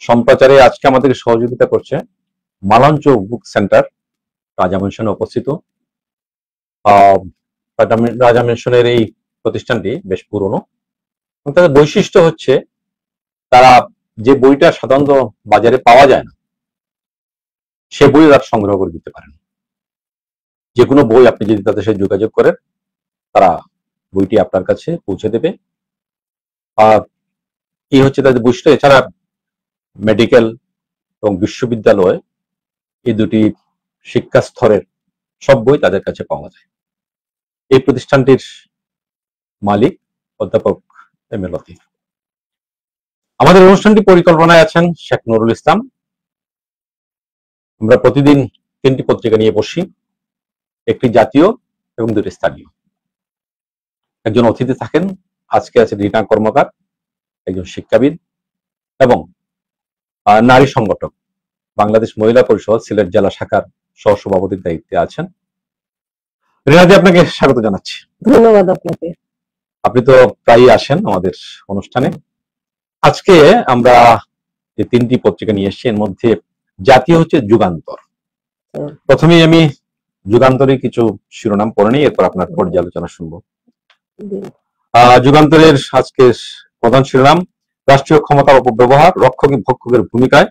সম্প্রচারে আজকে আমাদের সহযোগিতা করছে মালঞ্চ বুক সেন্টার, রাজা মেনশনে উপস্থিত। রাজা মেনশনের এই প্রতিষ্ঠানটি বেশ পুরনো এবং তাদের বৈশিষ্ট্য হচ্ছে তারা যে বইটা সাধারণত বাজারে পাওয়া যায় না সে বই তারা সংগ্রহ করে দিতে পারেন। যে কোনো বই আপনি যদি তাদের সাথে যোগাযোগ করেন তারা বইটি আপনার কাছে পৌঁছে দেবে। এই হচ্ছে তাদের বৈশিষ্ট্য। এছাড়া মেডিকেল এবং বিশ্ববিদ্যালয় এই দুটি শিক্ষা স্তরের সব বই তাদের কাছে পাওয়া যায়। এই প্রতিষ্ঠানটির মালিক অধ্যাপক এম এ লতিফ। আমাদের অনুষ্ঠানটি পরিকল্পনায় আছেন শেখ নুরুল ইসলাম। আমরা প্রতিদিন 3টি পত্রিকা নিয়ে বসি, একটি জাতীয় এবং 2টি স্থানীয়। একজন অতিথি থাকেন, আজকে আছে রিনা কর্মকার, একজন শিক্ষাবিদ এবং নারী সংগঠক, বাংলাদেশ মহিলা পরিষদ সিলেট জেলা শাখার সহসভাপতির দায়িত্বে আছেন। রিনাদি, আপনাকে স্বাগত জানাচ্ছি। ধন্যবাদ আপনাকে। আপনি তো প্রায়ই আসেন আমাদের অনুষ্ঠানে। আজকে আমরা যে 3টি পত্রিকা নিয়ে এসেছি এর মধ্যে জাতীয় হচ্ছে যুগান্তর। প্রথমেই আমি যুগান্তরের কিছু শিরোনাম পড়ে নিই, এরপর আপনার পর্যালোচনা শুনবো। যুগান্তরের আজকের প্রধান শিরোনাম, রাষ্ট্রীয় ক্ষমতার অপব্যবহার, রক্ষকে ভক্ষকের ভূমিকায়,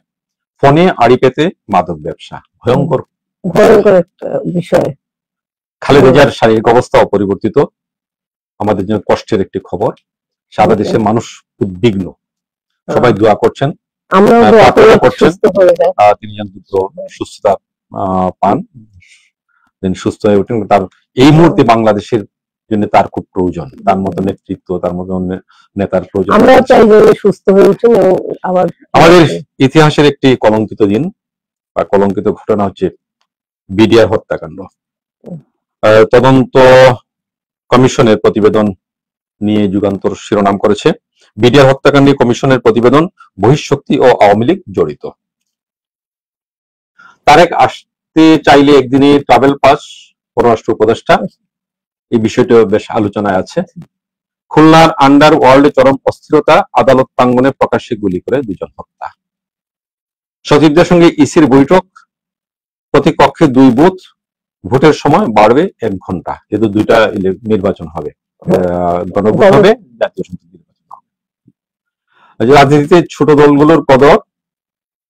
ফোনে আড়ি পেতে মাদক ব্যবসা। ভয়ঙ্কর একটা বিষয়। খালেদা জিয়ার শারীরিক অবস্থা অপরিবর্তিত, আমাদের জন্য কষ্টের একটি খবর। সারা দেশের মানুষ উদ্বিগ্ন, সবাই দোয়া করছেন, তিনি যেন দ্রুত সুস্থতা পান, সুস্থ হয়ে ওঠেন। তার এই মুহূর্তে বাংলাদেশের জন্য তার খুব প্রয়োজন, তার মতো নেতৃত্ব, তার মতো নেতার প্রয়োজন। আমাদের ইতিহাসের একটি কলঙ্কিত দিন বা কলঙ্কিত ঘটনা হচ্ছে বিডিআর হত্যাকাণ্ড। তদন্ত কমিশনের প্রতিবেদন নিয়ে যুগান্তর শিরোনাম করেছে, বিডিআর হত্যাকাণ্ডে কমিশনের প্রতিবেদন, বহিঃশক্তি ও আওয়ামী লীগ জড়িত। তারেক আসতে চাইলে একদিনে ট্রাভেল পাস, পররাষ্ট্র উপদেষ্টা, এই বিষয়টা বেশ আলোচনায় আছে। খুলনার আন্ডার ওয়ার্ল্ডে চরম অস্থিরতা, আদালত প্রাঙ্গণে প্রকাশ্যে গুলি করে 2 জন হত্যা। সচিবদের সঙ্গে ইসির বৈঠক, প্রতি কক্ষে 2 বুথ, ভোটের সময় বাড়বে 1 ঘন্টা। যেহেতু 2টা নির্বাচন হবে, গণভোট হবে, জাতীয় সংসদ নির্বাচন হবে। রাজনীতিতে ছোট দলগুলোর কদর,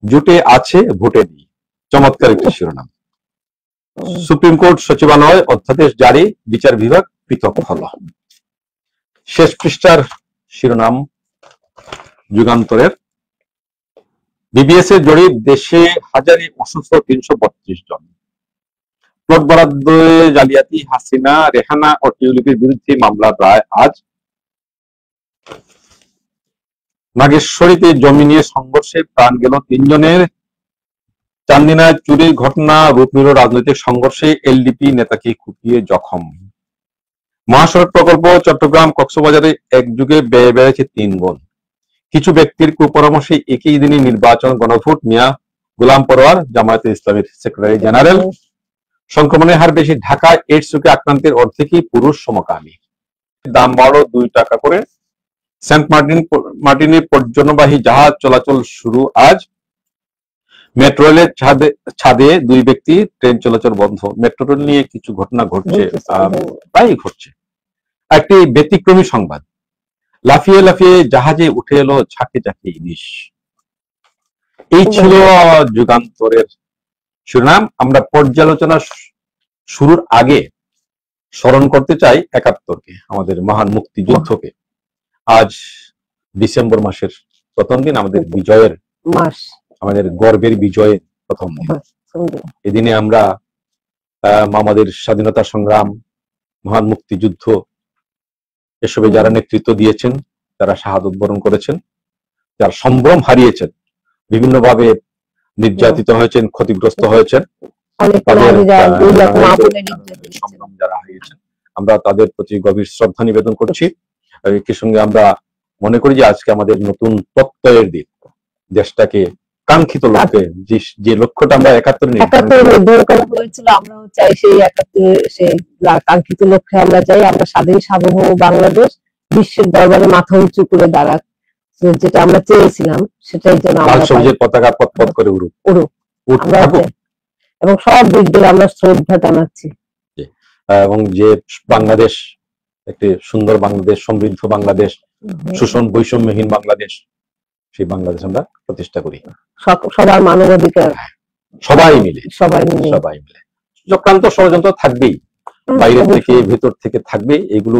জুটে আছে ভোটে নেই, চমৎকার একটি শিরোনাম। সুপ্রিম কোর্ট সচিবালয় অধ্যাদেশ জারি, বিচার বিভাগ পৃথক হলো। শেষ পৃষ্ঠার শিরোনাম যুগান্তরের, বিবিএস এর জরিপ, দেশে হাজারে অসুস্থ 332 জন। প্লট বরাদ্দ জালিয়াতি, হাসিনা, রেহানা ও টিউলিপের বিরুদ্ধে মামলার রায় আজ। নাগেশ্বরীতে জমি নিয়ে সংঘর্ষে প্রাণ গেল 3 জনের। চান্দিনায় চুরির ঘটনা রূপ নিল রাজনৈতিক সংঘর্ষে, এলডিপি নেতাকে কুপিয়ে জখম। মহাসড়ক প্রকল্প, চট্টগ্রাম কক্সবাজারে একযুগে ব্যয় বেড়েছে 3 গুণ। কিছু ব্যক্তির কুপরামর্শে একই দিনে নির্বাচন, গণভোট, মিয়া গোলাম পরোয়ার, জামায়াতে ইসলামীর সেক্রেটারি জেনারেল। সংক্রমণের হার বেশি ঢাকায়, এইডস রোগে আক্রান্তের অর্ধেকই পুরুষ সমকামী। দাম বাড়লো 2 টাকা করে। সেন্ট মার্টিনে পর্যটনবাহী জাহাজ চলাচল শুরু আজ। মেট্রো রেলের ছাদে 2 ব্যক্তি, ট্রেন চলাচল বন্ধ। মেট্রো রেল নিয়ে কিছু ঘটনা ঘটছে, প্রায়ই ঘটছে। একটি ব্যতিক্রমী সংবাদ, লাফিয়ে লাফিয়ে জাহাজে উঠে এলো ঝাঁকে ঝাঁকে ইলিশ। এই ছিল যুগান্তরের শিরোনাম। আমরা পর্যালোচনা শুরুর আগে স্মরণ করতে চাই 71কে, আমাদের মহান মুক্তিযুদ্ধকে। আজ ডিসেম্বর মাসের প্রথম দিন, আমাদের বিজয়ের মাস, আমাদের গর্বের বিজয়ের প্রথম দিন। এদিনে আমরা আমাদের স্বাধীনতা সংগ্রাম, মহান মুক্তিযুদ্ধ, এসবে যারা নেতৃত্ব দিয়েছেন, যারা শাহাদত বরণ করেছেন, যারা সম্ভ্রম হারিয়েছেন, বিভিন্নভাবে নির্যাতিত হয়েছেন, ক্ষতিগ্রস্ত হয়েছেন, সম্ভ্রম যারা হারিয়েছেন, আমরা তাদের প্রতি গভীর শ্রদ্ধা নিবেদন করছি। একই সঙ্গে আমরা মনে করি যে আজকে আমাদের নতুন প্রত্যয়ের দিন, দেশটাকে কাঙ্ক্ষিত লক্ষ্যে, যে লক্ষ্যটা আমরা 71 নির্ধারণ করা হয়েছিল, আমরাও চাই সেই 71 সেই কাঙ্ক্ষিত লক্ষ্যে আমরা যাই। আমরা স্বাধীন সার্বভৌম বাংলাদেশ, বিশ্বের দরবারে মাথা উঁচু করে দাঁড়াক, যেটা আমরা চেয়েছিলাম সেটাই যেন লাল আমরা পাই। সবুজের পতাকা পথ পথ করে উড়ুক। আমরা এবং সব দিক দিয়ে আমরা শ্রদ্ধা জানাচ্ছি। এবং যে বাংলাদেশ একটি সুন্দর বাংলাদেশ, সমৃদ্ধ বাংলাদেশ, শোষণ বৈষম্যহীন বাংলাদেশ, সেই বাংলাদেশ আমরা প্রতিষ্ঠা করি সবার মানবাধিকার, সবাই মিলে। চক্রান্ত ষড়যন্ত্র থাকবেই, বাইরে থেকে ভেতর থেকে থাকবে, এগুলো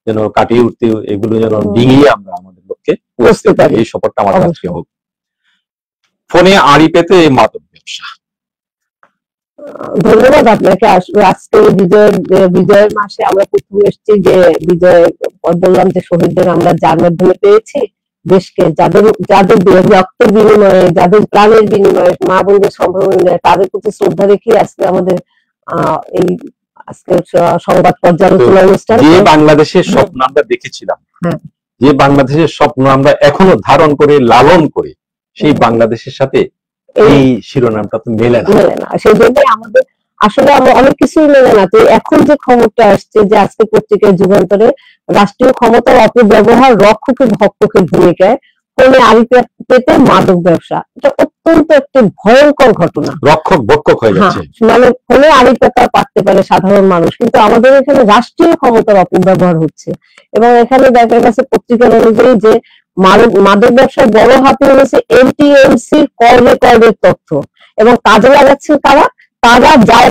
যেন কাটিয়ে উঠতে, এগুলো যেন ডিঙিয়ে আমরা আমাদের লক্ষ্যে পৌঁছতে পারি, এই সফরটা আমাদের আজকে হোক। ফোনে আড়ি পেতে মাদক ব্যবসা। ধন্যবাদ আপনাকে। আসলে আজকে বিজয়ের মাসে আমরা প্রথম এসেছি, যে বিজয় বললাম যে শহীদদের আমরা যার মাধ্যমে পেয়েছি দেশকে, যাদের রক্তের বিনিময়ে, যাদের প্রাণের বিনিময়ে, মা বোনদের সম্ভাবনা, তাদের প্রতি শ্রদ্ধা রেখে আজকে আমাদের এই আজকের সংবাদ পর্যালোচনা অনুষ্ঠান। যে বাংলাদেশের স্বপ্ন আমরা দেখেছিলাম, যে বাংলাদেশের স্বপ্ন আমরা এখনো ধারণ করে লালন করে, সেই বাংলাদেশের সাথে এই শিরোনামটা তো মেলে না। সেই জন্য আমাদের আসলে আমরা অনেক কিছুই মেলে না। তো এখন যে খবরটা আসছে যে আজকে পত্রিকায় যুগান্তরে রাষ্ট্রীয় ক্ষমতার অপব্যবহার রক্ষকের ভক্ষকের ভূমিকায় ফোনে আড়ি পেতে মাদক ব্যবসা, এটা অত্যন্ত একটি ভয়ঙ্কর ঘটনা। রক্ষক ভক্ষক হয়ে যাচ্ছে, মানে ফোনে আড়ি পেতে পারতে পারে সাধারণ মানুষ, কিন্তু আমাদের এখানে রাষ্ট্রীয় ক্ষমতার অপব্যবহার হচ্ছে। এবং এখানে দেখা গেছে পত্রিকার অনুযায়ী যে মাদক ব্যবসায় বড় হাতে রয়েছে এনটিএমসি কল রেকর্ডের তথ্য, এবং কাজে লাগাচ্ছে তারা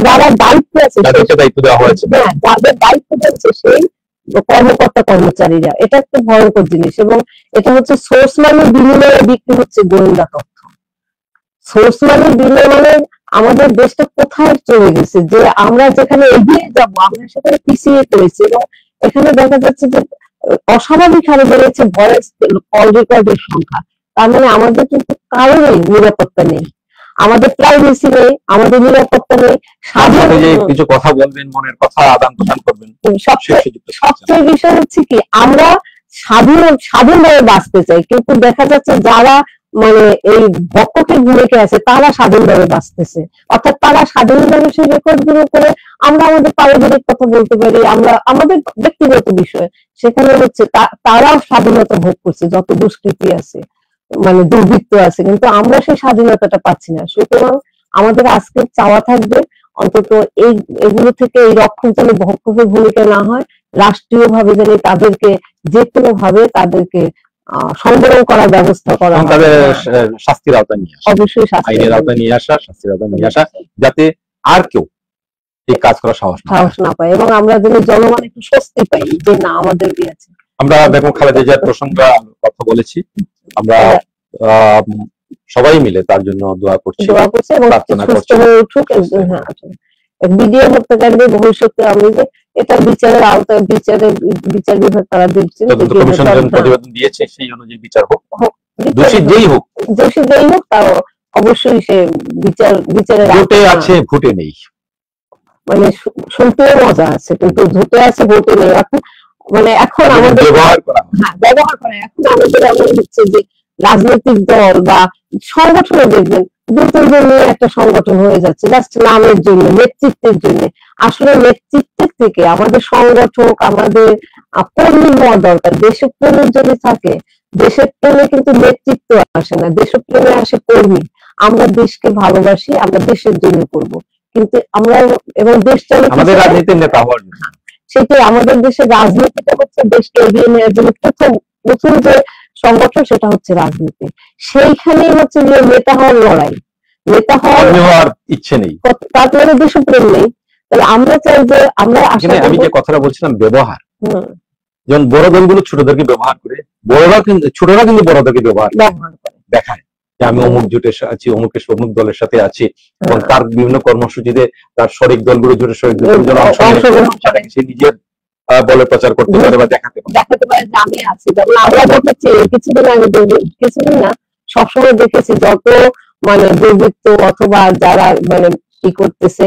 যারা দায়িত্ব আছে, দায়িত্ব দেওয়া হয়েছে, যাদের দায়িত্ব দিচ্ছে সেই কর্মকর্তা কর্মচারীরা। এটা একটা ভয়ঙ্কর জিনিস, এবং এটা হচ্ছে সোর্স মানের বিনিময়ে বিক্রি হচ্ছে গোয়েন্দা তথ্য। সোর্স মানের বিনিময়ে আমাদের দেশটা কোথায় চলে গেছে, যে আমরা যেখানে এগিয়ে যাব আমরা সেখানে পিছিয়ে পড়েছি। এবং এখানে দেখা যাচ্ছে যে অস্বাভাবিক হারে বেড়েছে ভয়েস কল রেকর্ডের সংখ্যা। তার মানে আমাদের কিন্তু কারোরই নিরাপত্তা নেই, আমাদের প্রাইভেসি নেই, আমাদের নিরাপত্তা নেই। কিছু কথা বলবেন, মনের কথা আদান প্রদান করবেন। সবচেয়ে বিষয় হচ্ছে কি, আমরা স্বাধীনভাবে বাঁচতে চাই, কিন্তু দেখা যাচ্ছে যারা মানে এই ভক্ষকের ভূমিকা আছে তারা স্বাধীনভাবে বাঁচতেছে। অর্থাৎ তারা স্বাধীনভাবে সেই রেকর্ড গুলো করে আমরা আমাদের পারিবারিক কথা বলতে পারি, আমরা আমাদের ব্যক্তিগত বিষয়, সেখানে হচ্ছে তারাও স্বাধীনতা ভোগ করছে, যত দুষ্কৃতি আছে, মানে দুর্বৃত্ত আছে, কিন্তু আমরা সেই স্বাধীনতাটা পাচ্ছি না। সুতরাং আমাদের আজকে চাওয়া থাকবে অন্তত এগুলো থেকে এই রক্ষক যেন ভক্ষকের ভূমিকা না হয়, রাষ্ট্রীয় ভাবে যেন তাদেরকে যে কোনো ভাবে তাদেরকে সংবরণ করার ব্যবস্থা করা, শাস্তির আওতায় নিয়ে আসা, অবশ্যই আইনের আওতায় নিয়ে আসা, শাস্তির আওতায় নিয়ে আসা, যাতে আর কেউ এই কাজ করার সাহস না পায়, এবং আমরা যেন জনগণ একটু স্বস্তি পাই যে না আমাদের কি আছে। আমরা বেগম খালেদা জিয়ার প্রসঙ্গে কথা বলেছি, আমরা সবাই মিলে তার জন্য দোয়া করছি এবং সুস্থ হয়ে উঠুক। বিডিআর হত্যাকাণ্ডের ভবিষ্যতে আমি যে এটা বিচারের আওতায়, বিচার বিভাগ তারা দিচ্ছেন, প্রতিবেদন দিয়েছে, সেই অনুযায়ী বিচার হোক, দোষী যেই হোক তাও অবশ্যই সে বিচারের ভোটে আছে, ভোটে নেই, মানে শুনতে মজা আছে, কিন্তু ভোটে আছে ভোটে নেই। মানে এখন আমাদের ব্যবহার করা, এখন আমাদের এমন হচ্ছে যে রাজনৈতিক দল বা সংগঠনে দেখবেন দুটোর জন্য একটা সংগঠন হয়ে যাচ্ছে, জাস্ট নামের জন্য, নেতৃত্বের জন্য। আসলে নেতৃত্বের থেকে আমাদের সংগঠক, আমাদের কর্মী হওয়া দরকার। দেশপ্রেমের যদি থাকে, দেশের প্রেমে কিন্তু নেতৃত্ব আসে না, দেশপ্রেমে আসে কর্মী। আমরা দেশকে ভালোবাসি, আমরা দেশের জন্য করব, কিন্তু আমরা এবং দেশ চালাতে আমাদের রাজনীতির নেতা হওয়ার জন্য, সেটাই আমাদের দেশের রাজনীতিটা হচ্ছে দেশকে এগিয়ে নেওয়ার জন্য প্রথম যে সংগঠন, সেটা হচ্ছে রাজনীতি। সেইখানেই হচ্ছে যে নেতা হওয়ার লড়াই, নেতা হওয়ার ইচ্ছে নেই, তারপরে দেশপ্রেম নেই। তাহলে আমরা চাই যে আমরা আমি যে কথাটা বলছিলাম ব্যবহার, যেমন বড় দলগুলো ছোটদেরকে ব্যবহার করে, ছোটরা কিন্তু বড়দেরকে ব্যবহার দেখায় যে আমি অমুক জোটের আছি, অমুক দলের সাথে আছি, এবং তার বিভিন্ন কর্মসূচিতে তার শরিক দলগুলো জোটের শরিক দলগুলো সে নিজের বলে প্রচার করতে পারে বা দেখাতে পারে যে আমি আছি। যেমন আমরা দেখেছি কিছুদিন আগে, কিছুদিন না সবসময় দেখেছি যত মানে দুর্বৃত্ত অথবা যারা মানে কি করতেছে,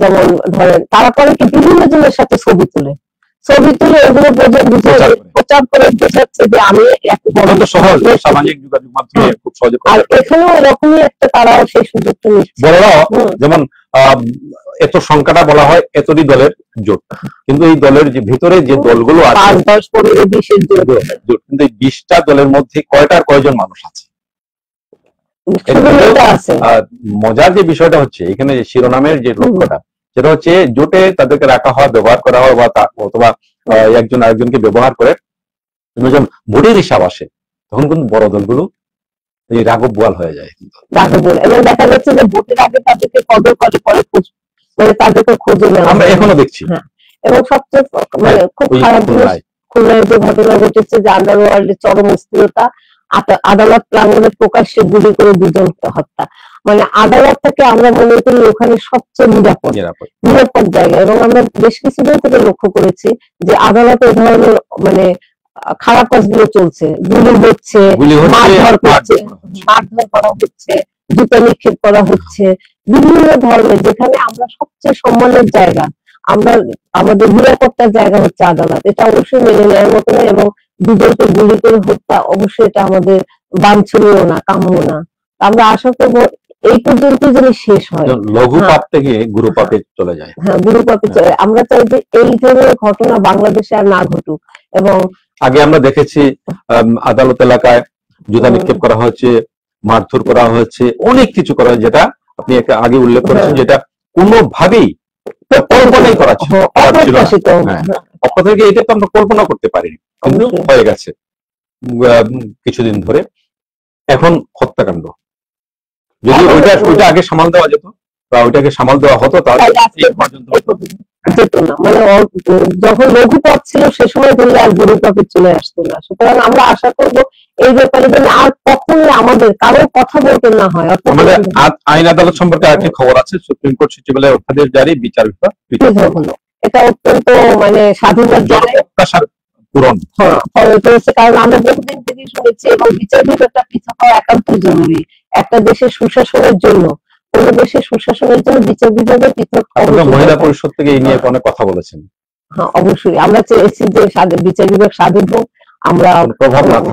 যেমন ধরেন তারা পরে কি বিভিন্ন জনের সাথে ছবি তুলে ওগুলো প্রচার করে বোঝাচ্ছে যে আমি সহজ সামাজিক যোগাযোগ মাধ্যমে খুব সহজে, আর এখানেও এরকমই একটা তারাও সেই সুযোগটা নিচ্ছে। বড়রাও যেমন এত সংখ্যাটা বলা হয় এতটি দলের জোট, কিন্তু এই দলের যে ভিতরে যে দলগুলো আছে 5, 10, 15, 20 জোট, কিন্তু এই 20টা দলের মধ্যে কয়জন মানুষ আছে? আছে। মজার যে বিষয়টা হচ্ছে এখানে শিরোনামের যে লক্ষ্যটা, সেটা হচ্ছে জোটে তাদেরকে রাখা হয়, ব্যবহার করা হয়, বা অথবা একজন আরেকজনকে ব্যবহার করে যখন ভোটের হিসাব আসে তখন কিন্তু বড় দলগুলো এই রাঘব বোয়াল হয়ে যায়। এবং দেখা যাচ্ছে যে ভোটের আগে তাদেরকে কদর করে, পরে মানে তাদেরকে খোঁজে নেওয়া আমরা এখনো দেখছি। এবং সবচেয়ে মানে খুব খারাপ খুলনায় যে ঘটনা ঘটেছে যে আন্ডারওয়ার্ল্ডের চরম অস্থিরতা, আদালত প্রাঙ্গণে প্রকাশ্যে গুলি করে 2 জনকে হত্যা। মানে আদালতটাকে আমরা মনে করি ওখানে সবচেয়ে নিরাপদ জায়গা, এবং আমরা বেশ কিছুদিন থেকে লক্ষ্য করেছি যে আদালতে এই ধরনের মানে খারাপ কাজগুলো চলছে, গুলি হচ্ছে, মারধর করা হচ্ছে, জুতা নিক্ষেপ করা হচ্ছে, বিভিন্ন ধরনের, যেখানে আমরা সবচেয়ে সম্মানের জায়গা, আমরা আমাদের নিরাপত্তার জায়গা হচ্ছে আদালত, এটা অবশ্যই মেনে নেওয়ার মতো না। এবং 2 জনকে গুলি করে হত্যা অবশ্যই এটা আমাদের বাঞ্ছনীয় না, কাম্য না। আমরা আশা করবো এই পর্যন্ত যেন শেষ হয়, লঘু পাপ থেকে গুরু পাপে চলে যায়। হ্যাঁ, গুরু পাপে চলে। আমরা চাই যে এই ধরনের ঘটনা বাংলাদেশে আর না ঘটুক। এবং আগে আমরা দেখেছি আদালত এলাকায় জুতা নিক্ষেপ করা হয়েছে, মারধর করা হয়েছে, অনেক কিছু করা হয়, যেটা আপনি আগে উল্লেখ করেছেন, যেটা কোনোভাবেই কল্পনাই করা ছিল অপরাধীকে, এটা তো আমরা কল্পনা করতে পারিনি, কিন্তু হয়ে গেছে কিছুদিন ধরে। এখন হত্যাকাণ্ড, যদি ওইটা আগে সামাল দেওয়া যেত বা ওইটাকে সামাল দেওয়া হতো তাহলে যেত না। মানে যখন লঘু পথ ছিল সে সময় ধরলে আর গুরু পথে চলে আসতো না। সুতরাং আমরা আশা করবো এই ব্যাপারে যেন আর কখনোই আমাদের কারো কথা বলতে না হয়। আইন আদালত সম্পর্কে আরেকটি খবর আছে, সুপ্রিম কোর্ট সচিবালয়ের অধ্যাদেশ জারি, বিচার বিভাগ পৃথক হলো। এটা অত্যন্ত মানে স্বাধীনতার পূরণ করেছে, কারণ আমরা বহুদিন থেকে শুনেছি, এবং বিচার বিভাগটা পৃথক হওয়া একান্ত জরুরি একটা দেশের সুশাসনের জন্য। কোন দেশের সুশাসনের জন্য বিচার বিভাগের পৃথক। মহিলা পরিষদ থেকে এই নিয়ে অনেক কথা বলেছেন। হ্যাঁ, অবশ্যই আমরা চেয়েছি যে বিচার বিভাগ স্বাধীন হোক, আমরা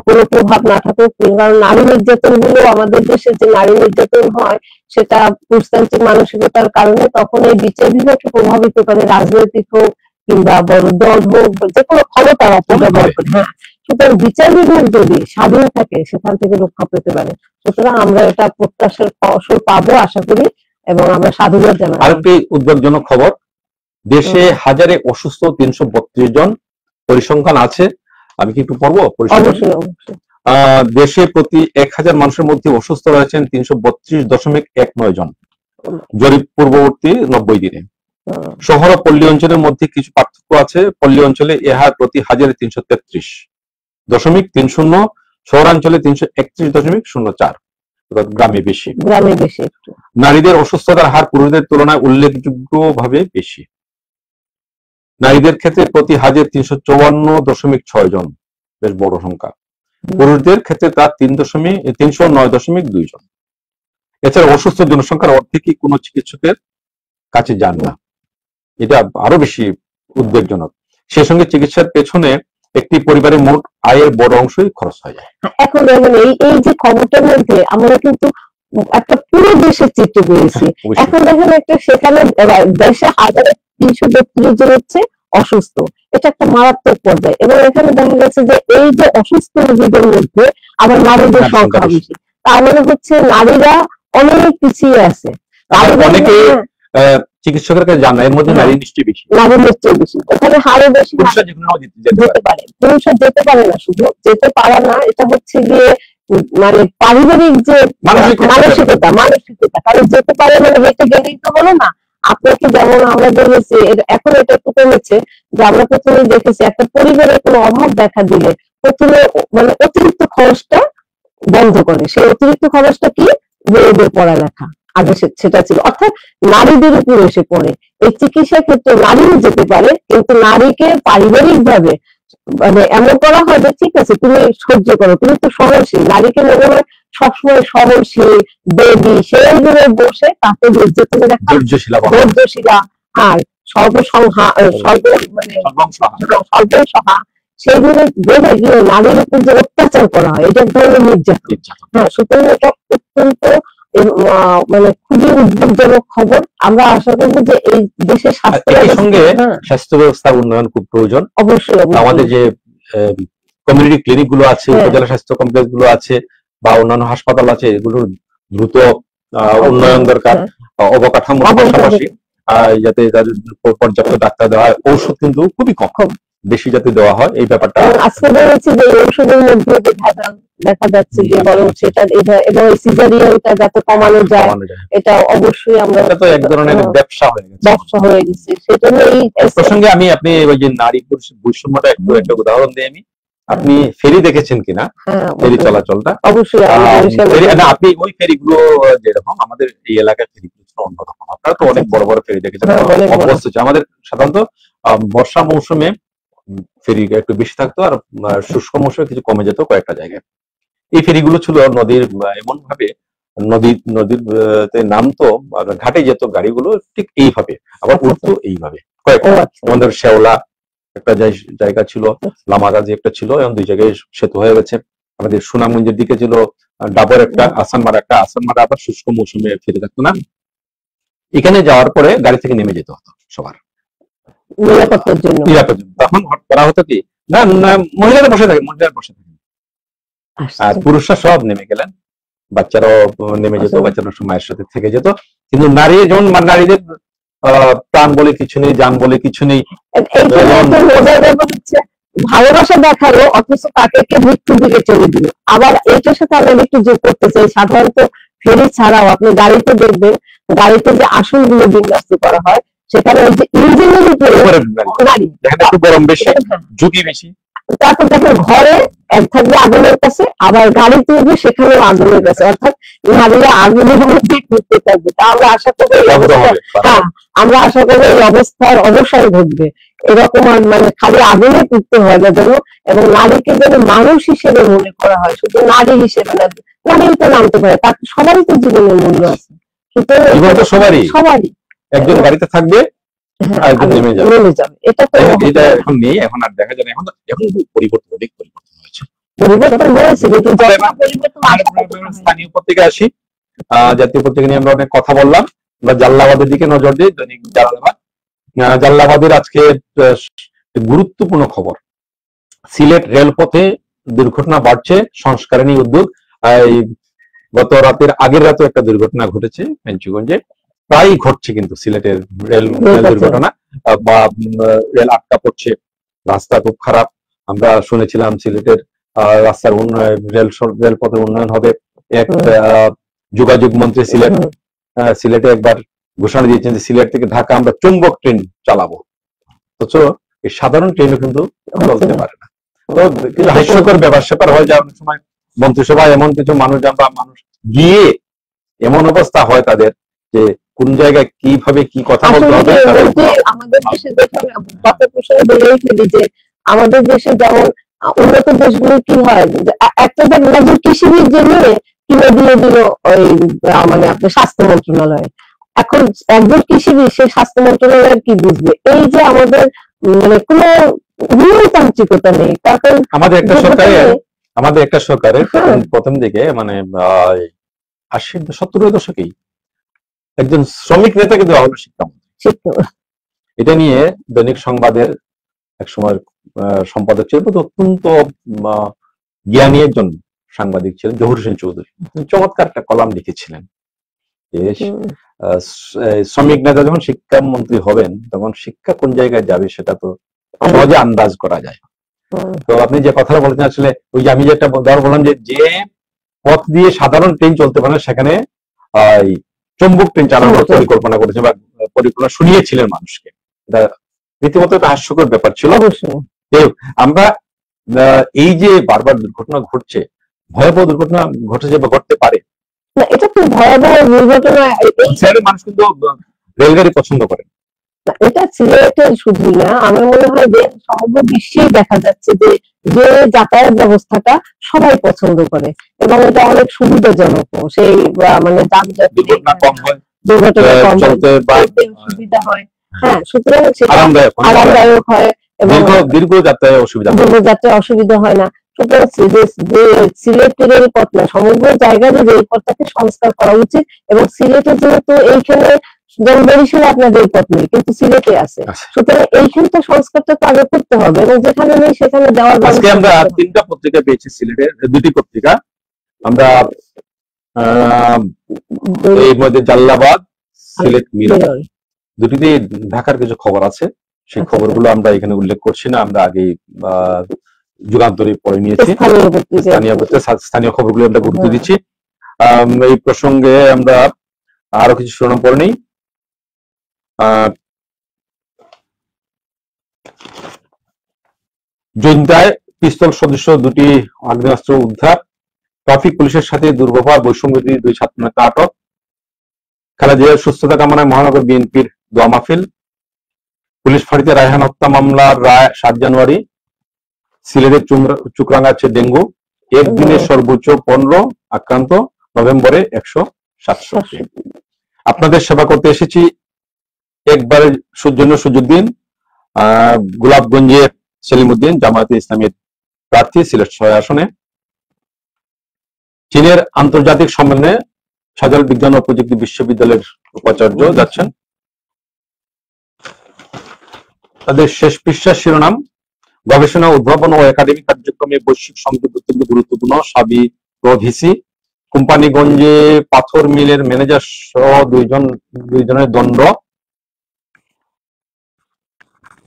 কোনো প্রভাব না থাকুক। কারণ নারী নির্যাতন গুলো আমাদের দেশে যে নারী নির্যাতন হয় সেটা পুরুষতান্ত্রিক মানসিকতার কারণে, তখন এই বিচার বিভাগকে প্রভাবিত করে, রাজনৈতিক হোক কিংবা বড় দল হোক, যে কোনো ক্ষমতার অপব্যবহার করে। হ্যাঁ, সুতরাং বিচার বিভাগ যদি স্বাধীন থাকে সেখান থেকে রক্ষা পেতে পারে। সুতরাং আমরা এটা প্রত্যাশার ফসল পাবো আশা করি, এবং আমরা সাধুবাদ জানাই। আরেকটি উদ্বেগজনক খবর, দেশে হাজারে অসুস্থ 332 জন পরিসংখ্যান আছে। আমি কি একটু পড়বো? দেশে প্রতি 1000 মানুষের মধ্যে অসুস্থ রয়েছেন 332.19 জন, জরিপ পূর্ববর্তী 90 দিনে। শহর ও পল্লী অঞ্চলের মধ্যে কিছু পার্থক্য আছে। পল্লী অঞ্চলে এ হার প্রতি হাজারে 333.30, শহরাঞ্চলে 331.04, গ্রামে বেশি। নারীদের অসুস্থতার হার পুরুষদের তুলনায় উল্লেখযোগ্যভাবে বেশি। নারীদের ক্ষেত্রে প্রতি হাজার 354.6 জন, বেশ বড় সংখ্যা। পুরুষদের ক্ষেত্রে তা 309.2 জন। এছাড়া অসুস্থ জনসংখ্যার অর্ধেকই কোনো চিকিৎসকের কাছে যান না, এটা আরো বেশি উদ্বেগজনক। সেই সঙ্গে চিকিৎসার পেছনে একটি পরিবারের মোট আয়ের বড় অংশই খরচ হয়ে যায়। এখন দেখেন এই যে খবরটার মধ্যে আমরা কিন্তু একটা পুরো দেশের চিত্র পেয়েছি। এখন দেখেন একটা সেখানে দেশে 1332 জন হচ্ছে অসুস্থ, এটা একটা মারাত্মক পর্যায়ে। এবং এখানে দেখা গেছে যে এই যে অসুস্থ রোগীদের মধ্যে আবার নারীদের সংখ্যা বেশি, তার মানে হচ্ছে নারীরা অনেক পিছিয়ে আছে। অনেকে চিকিৎসকের কাছে যান না, এর মধ্যে নারী নিশ্চয়ই বেশি। নারী নিশ্চয়ই বেশি, ওখানে হারে বেশি। পুরুষরা যেতে পারে, পুরুষরা যেতে পারে না, শুধু যেতে পারে না, এটা হচ্ছে গিয়ে মানে পারিবারিক যে মানসিকতা, কারণ যেতে পারে মানে হেঁটে গেলেই তো হলো না। আপনাকে যেমন আমরা দেখেছি, এখন এটা একটু কমেছে, যে আমরা প্রথমে দেখেছি একটা পরিবারের কোনো অভাব দেখা দিলে প্রথমে মানে অতিরিক্ত খরচটা বন্ধ করে। সেই অতিরিক্ত খরচটা কি? মেয়েদের পড়ালেখা, আগে সেটা ছিল, অর্থাৎ নারীদের উপর এসে পড়ে। এই চিকিৎসা ক্ষেত্রে নারীও যেতে পারে, কিন্তু নারীকে পারিবারিক ভাবে মানে এমন করা হয় যে ঠিক আছে তুমি সহ্য করো, তুমি তো সহনশীল। নারীকে মনে হয় সবসময় সহনশীল, দেবী, সেইগুলো বসে তাকে ধৈর্যশীলা আর সর্বসংহা সেগুলো বেড়ে গিয়ে নারীর উপর যে অত্যাচার করা হয়, এটা এক ধরনের নির্যাতন। হ্যাঁ, সুতরাং এটা অত্যন্ত মানে খুবই উদ্বেগজনক খবর। আমরা আশা করবো যে এই দেশের স্বাস্থ্য সঙ্গে স্বাস্থ্য ব্যবস্থার উন্নয়ন খুব প্রয়োজন। অবশ্যই আমাদের যে কমিউনিটি ক্লিনিক গুলো আছে, উপজেলা স্বাস্থ্য কমপ্লেক্স গুলো আছে বা অন্যান্য হাসপাতাল আছে, এগুলোর দ্রুত উন্নয়ন দরকার। অবকাঠামোর পাশাপাশি যাতে পর্যাপ্ত ডাক্তার দেওয়া হয়, ঔষধ কিন্তু খুবই কম বেশি যাতে দেওয়া হয়, এই ব্যাপারটা আজকে বলেছি যে ঔষধের মধ্যে যে ভেজাল দেখা যাচ্ছে যে বরং সেটা এবং সিজারিয়ানটা যাতে কমানো যায়, এটা অবশ্যই আমরা, এটা তো এক ধরনের ব্যবসা হয়ে গেছে। সেজন্য এই প্রসঙ্গে আপনি ওই যে নারী পুরুষ বৈষম্যটা একটা উদাহরণ দিই আমি। আপনি ফেরি দেখেছেন কিনা? ফেরি চলাচলটা অবশ্যই আপনি ওই ফেরিগুলো যেরকম আমাদের এই এলাকার ফেরিগুলো অন্যরকম। আপনারা তো অনেক বড় বড় ফেরি দেখেছেন, অভ্যস্ত। আমাদের সাধারণত বর্ষা মৌসুমে ফেরি একটু বেশি থাকতো, আর শুষ্ক মৌসুমে কিছু কমে যেত কয়েকটা জায়গায়। এই ফেরিগুলো ছিল নদীর এমন ভাবে নদীতে নামতো, ঘাটে যেত গাড়িগুলো ঠিক এইভাবে, আবার উঠতো এইভাবে। কয়েকটা আমাদের শেওলা একটা জায়গা ছিল, লামাগাজি একটা ছিল, এবং 2 জায়গায় সেতু হয়ে গেছে। আমাদের সুনামগঞ্জের দিকে ছিল ডাবর একটা, আসানমারা একটা। আসানমারা আবার শুষ্ক মৌসুমে ফিরে থাকতো না। এখানে যাওয়ার পরে গাড়ি থেকে নেমে যেতে হতো সবার নিরাপত্তার জন্য। তখন করা হতো কি, না মহিলারা বসে থাকে, আর পুরুষরা সব নেমে গেলেন, বাচ্চারাও নেমে যেত, বাচ্চারা মায়ের সাথে থেকে যেত। কিন্তু নারী যেমন, নারীদের প্রাণ বলে কিছু নেই, জান বলে কিছু নেই। ভালোবাসা দেখালো, অথচ তাকে মৃত্যুর দিকে চলে দিল। আবার এইটার সাথে আমরা একটু যোগ করতে চাই, সাধারণত ফেরি ছাড়াও আপনি গাড়িতে দেখবেন, গাড়িতে যে আসনগুলো বিন্যস্ত করা হয়, সেখানে ওই যে ইঞ্জিনের উপরে গরম বেশি, ঝুঁকি বেশি। তারপর দেখেন ঘরে এক থাকবে আগুনের কাছে, আবার গাড়িতে উঠবে সেখানেও আগুনের কাছে, অর্থাৎ নারীরা আগুনের মধ্যে ঘুরতে থাকবে। তা আমরা আশা করবো আমরা আশা করবো এই অবস্থার অবসান ঘটবে। এরকম মানে খালি আগুনে পুড়তে হয় না যেন, এবং নারীকে যেন মানুষ হিসেবে মনে করা হয়, শুধু নারী হিসেবে না। নারী তো নামতে পারে, তার সবারই তো জীবনের মূল্য আছে। সুতরাং সবারই একজন গাড়িতে থাকবে, এটা এখন নেই, এখন আর দেখা যায় না। এখন পরিবর্তন, অনেক পরিবর্তন হয়েছে। স্থানীয় পত্রিকা আসি, জাতীয় পত্রিকা নিয়ে আমরা অনেক কথা বললাম। আমরা জাল্লাবাদের দিকে নজর দিই। দৈনিক জাল্লাবাদের আজকে গুরুত্বপূর্ণ খবর, সিলেট রেলপথে দুর্ঘটনা বাড়ছে, সংস্কারণী উদ্যোগ। গত রাতের আগের রাতে একটা দুর্ঘটনা ঘটেছে পেঞ্চুগঞ্জে, প্রায় ঘটছে কিন্তু সিলেটের রেল দুর্ঘটনা, বা রেল আটকা পড়ছে, রাস্তা খুব খারাপ। আমরা শুনেছিলাম সিলেটের রাস্তার উন্নয়ন, রেলপথের উন্নয়ন হবে। এক যোগাযোগ মন্ত্রী সিলেটে একবার ঘোষণা দিয়েছেন যে সিলেট থেকে ঢাকা আমরা চুম্বক ট্রেন চালাবো, অথচ এই সাধারণ ট্রেনও কিন্তু চলতে পারে না। তো কিছু হাস্যকর ব্যাপার স্যাপার হয়, যে অনেক সময় মন্ত্রিসভায় এমন কিছু মানুষ গিয়ে এমন অবস্থা হয় তাদের, যে কোন জায়গায় কিভাবে কি কথা বলতে হবে। আমাদের দেশে যে আমাদের দেশে যেমন উন্নত দেশগুলো কি হয়, একটা নজর কৃষিবিদ জন্য কিনে দিয়ে দিল ওই মানে আপনার স্বাস্থ্য মন্ত্রণালয়। এখন একজন কৃষিবিদ সে স্বাস্থ্য মন্ত্রণালয় কি বুঝবে? এই যে আমাদের মানে কোনো নিয়মতান্ত্রিকতা নেই। কারণ আমাদের একটা সরকারের প্রথম দিকে মানে 80-70 দশকেই একজন শ্রমিক নেতাকে দেওয়া হলো শিক্ষামন্ত্রী। এটা নিয়ে দৈনিক সংবাদের এক সময় সম্পাদক ছিলেন, অত্যন্ত জ্ঞানী একজন সাংবাদিক ছিলেন, জহুর হোসেন চৌধুরী। চমৎকার একটা কলাম লিখেছিলেন যে শ্রমিক নেতা যখন শিক্ষামন্ত্রী হবেন, তখন শিক্ষা কোন জায়গায় যাবে সেটা তো সহজে আন্দাজ করা যায়। তো আপনি যে কথাটা বলেছেন, আসলে ওই যে আমি যেটা বললাম, যে পথ দিয়ে সাধারণ ট্রেন চলতে পারে, সেখানে চুম্বক ট্রেন চালানোর পরিকল্পনা করেছে বা পরিকল্পনা শুনিয়েছিলেন মানুষকে। রীতিমতো একটা হাস্যকর ব্যাপার ছিল। আমরা এই যে বারবার দুর্ঘটনা ঘটছে, ভয়াবহ দুর্ঘটনা ঘটেছে বা ঘটতে পারে, এটা খুব ভয়াবহ দুর্ঘটনা। মানুষ কিন্তু রেলগাড়ি পছন্দ করে। এটা সিলেটের শুধু না, আমার মনে হয় যে সমগ্র বিশ্বেই দেখা যাচ্ছে যে যাতায়াত ব্যবস্থাটা সবাই পছন্দ করে, এবং এটা অনেক সুবিধাজনক। সেই মানে দুর্ঘটনা কম হয়, সুবিধা হয়। হ্যাঁ, সুতরাং সেটা আরামদায়ক হয় এবং দীর্ঘ যাত্রায় অসুবিধা হয় না। সুতরাং যে সিলেটের রেলপথ না, সমগ্র জায়গায় রেলপথটাকে সংস্কার করা উচিত। এবং সিলেটে যেহেতু এইখানে, যেমন বরিশালে আপনার রেলপথ নেই কিন্তু সিলেটে আছে, সুতরাং এইখানটা সংস্কারটা তো আগে করতে হবে এবং যেখানে নেই সেখানে দেওয়ার আজকে আমরা 3টা পত্রিকা পেয়েছি সিলেটের, 2টি পত্রিকা আমরা এর মধ্যে জালালাবাদ, সিলেট মিরর, দুটিতে ঢাকার কিছু খবর আছে, সেই খবরগুলো আমরা এখানে উল্লেখ করছি না, আমরা আগে যুগান্তরে পড়ে নিয়েছি, স্থানীয় খবরগুলো আমরা গুরুত্ব দিচ্ছি। এই প্রসঙ্গে আমরা আরো কিছু শিরোনাম পড়ে নিই। জৈন্তায় পিস্তল সদৃশ 2টি আগ্নেয়াস্ত্র উদ্ধার, ট্রাফিক পুলিশের সাথে দুর্ব্যবহার, বৈষম্য 2 ছাত্রনেতা আটক, খালেদা জিয়ার সুস্থতা কামনায় মহানগর বিএনপির দোয়া মাহফিল, পুলিশ ফাঁড়িতে রায়হান হত্যা মামলার রায় 7 জানুয়ারি, সিলেটের চুকরাঙ্গাচ্ছে ডেঙ্গু, একদিনে সর্বোচ্চ 15 আক্রান্ত, নভেম্বরে 167। আপনাদের সেবা করতে এসেছি একবারের জন্য সুযোগ দিন। গোলাপগঞ্জের সেলিমউদ্দিন জামায়াতে ইসলামীর প্রার্থী সিলেট 6 আসনে। চীনের আন্তর্জাতিক সম্মেলনে শাহজালাল বিজ্ঞান ও প্রযুক্তি বিশ্ববিদ্যালয়ের উপাচার্য যাচ্ছেন। তাদের শেষ পৃষ্ঠার শিরোনাম, গবেষণা, উদ্ভাবন ও একাডেমিক কার্যক্রমে বৈশ্বিক সংযোগ অত্যন্ত গুরুত্বপূর্ণ, সাবি প্রভিসি। কোম্পানিগঞ্জে পাথর মিলের ম্যানেজার সহ দুইজনের দণ্ড।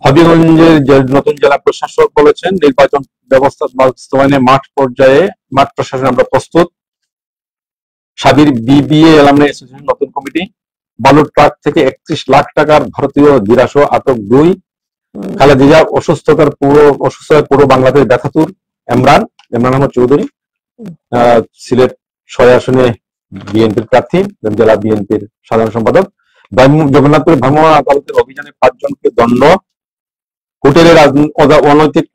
হবিগঞ্জের নতুন জেলা প্রশাসক বলেছেন, নির্বাচন ব্যবস্থা বাস্তবায়নে মাঠ প্রশাসনে আমরা প্রস্তুত। সাবির বিবিএ অ্যালামনাই অ্যাসোসিয়েশন নতুন কমিটি। বালুর ট্রাক থেকে 31 লাখ টাকার ভারতীয় দিরাসহ আটক 2। খালেদা জিয়ার অসুস্থতায় পুরো বাংলাদেশ ব্যথাতুর। ইমরান আহমদ চৌধুরী সিলেট 6 আসনে বিএনপির প্রার্থী, জেলা বিএনপির সাধারণ সম্পাদক। জগন্নাথপুর ভ্রাম্যমাণ আদালতের অভিযানে 5 জনকে দণ্ড। হোটেলের অনৈতিক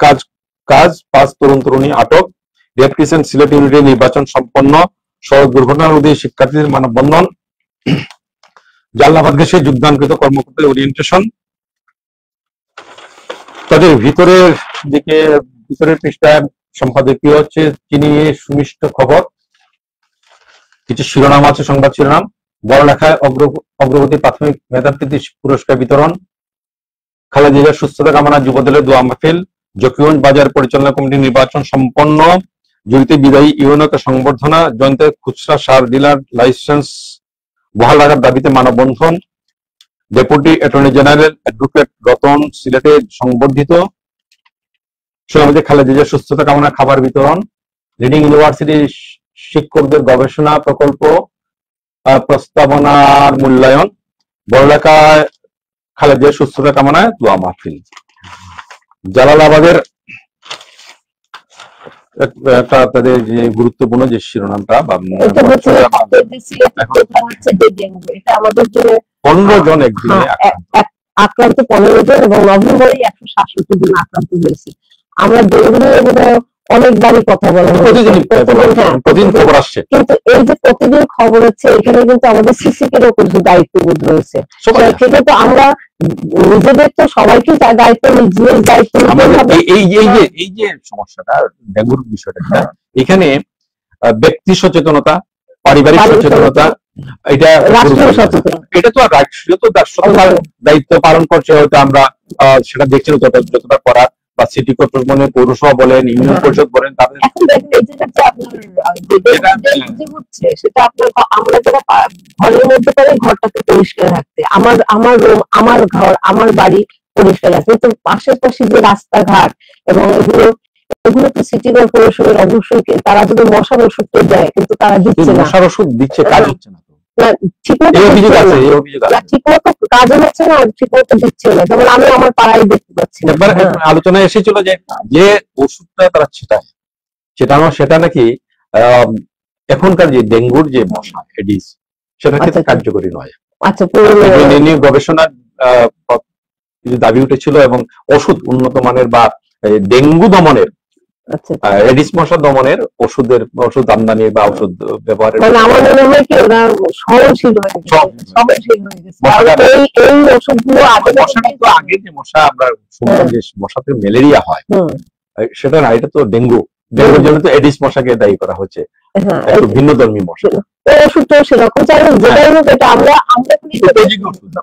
কাজ 5 তরুণ-তরুণী আটক। রেড ক্রিসেন্ট সিলেট ইউনিটে নির্বাচন সম্পন্ন। সড়ক দুর্ঘটনা রোধে শিক্ষার্থীদের মানববন্ধন। জালালাবাদ ঘেঁষে যোগদানকৃত কর্মকর্তাদের ওরিয়েন্টেশন। তাদের ভিতরের পৃষ্ঠায় সম্পাদকীয় হচ্ছে চিনি সুমিষ্ট খবর। কিছু শিরোনাম আছে, সংবাদ শিরোনাম। বড়লেখায় অগ্রগতি প্রাথমিক মেধাবৃত্তি পুরস্কার বিতরণ। খালেদা জিয়ার সুস্থতা কামনা যুবদলের দোয়া মাহফিল। জকিগঞ্জ বাজার পরিচালনা কমিটি নির্বাচন সম্পন্ন। জুড়িতে বিদায়ী ইউনিয়নকে সংবর্ধনা। জয়ন্তের খুচরা সার ডিলার লাইসেন্স বহাল রাখার দাবিতে মানববন্ধন। Deputy attorney general advocate Ratan সিলেটে সংবর্ধিত। খালেদা জিয়ার সুস্থতা কামনা খাবার বিতরণ। রিডিং ইউনিভার্সিটি শিক্ষকদের গবেষণা প্রকল্প প্রস্তাবনার মূল্যায়ন। বড়লেখায় খালেদা জিয়ার সুস্থতা কামনায় দোয়া মাহফিল। জালালাবাদের একটা তাদের যে গুরুত্বপূর্ণ যে শিরোনামটা 15 জন একদিনে আক্রান্ত, 15 জন, এবং নভেম্বরে 167 জন আক্রান্ত হয়েছে। আমরা অনেকবারই কথা বলা প্রতিদিন খবর আসছে, কিন্তু এই যে প্রতিদিন খবর হচ্ছে, এখানে কিন্তু আমাদের সিসিকের উপর দায়িত্ববোধ রয়েছে। সেক্ষেত্রে তো আমরা নিজেদের তো সবাইকে দায়িত্ব, নিজের দায়িত্ব। এই যে সমস্যাটা, ডেঙ্গুর বিষয়টা, এখানে ব্যক্তি সচেতনতা, পারিবারিক সচেতনতা, এটা তো রাষ্ট্রীয় তো দায়িত্ব পালন করছে, হয়তো আমরা সেটা দেখছি যতটা করার, বা সিটি কর্পোরেশন, পৌরসভা বলেন, ইউনিয়ন পরিষদ বলেন, তাদের সেটা আপনার আমরা যারা ঘরের মধ্যে পারি ঘরটাকে পরিষ্কার রাখতে, আমার রুম, আমার ঘর, আমার বাড়ি পরিষ্কার রাখতে, তো পাশাপাশি যে রাস্তাঘাট এবং এগুলো তো সিটি কর্পোরেশনের অবশ্যই, তারা যদি মশার ওষুধ দেয় কিন্তু তারা দিচ্ছে না, মশার ওষুধ দিচ্ছে, কাজ হচ্ছে না, ঠিকমতো কাজ হচ্ছে না, ঠিকমতো দিচ্ছে না। যেমন আমি আমার পাড়ায় দেখতে পাচ্ছি, আলোচনায় এসেছিল যে ওষুধটা তারা ছিটানো, সেটা নাকি এখনকার যে ডেঙ্গুর যে মশা এডিস, সেটা ক্ষেত্রে কার্যকরী নয়। আচ্ছা, গবেষণার দাবি উঠেছিল এবং ওষুধ উন্নত মানের বা ডেঙ্গু দমনের, এডিস মশা দমনের ওষুধ আমদানি বা ওষুধ ব্যবহারের আগে যে মশা আমরা শুনতাম যে মশাতে ম্যালেরিয়া হয়, সেটা না, এটা তো ডেঙ্গু। ডেঙ্গুর জন্য তো এডিস মশাকে দায়ী করা হচ্ছে, হ্যাঁ, একটু ভিন্ন ধর্মী মশা। ওই ওষুধটাও সেরকম, যাই হোক যেটাই হোক এটা আমরা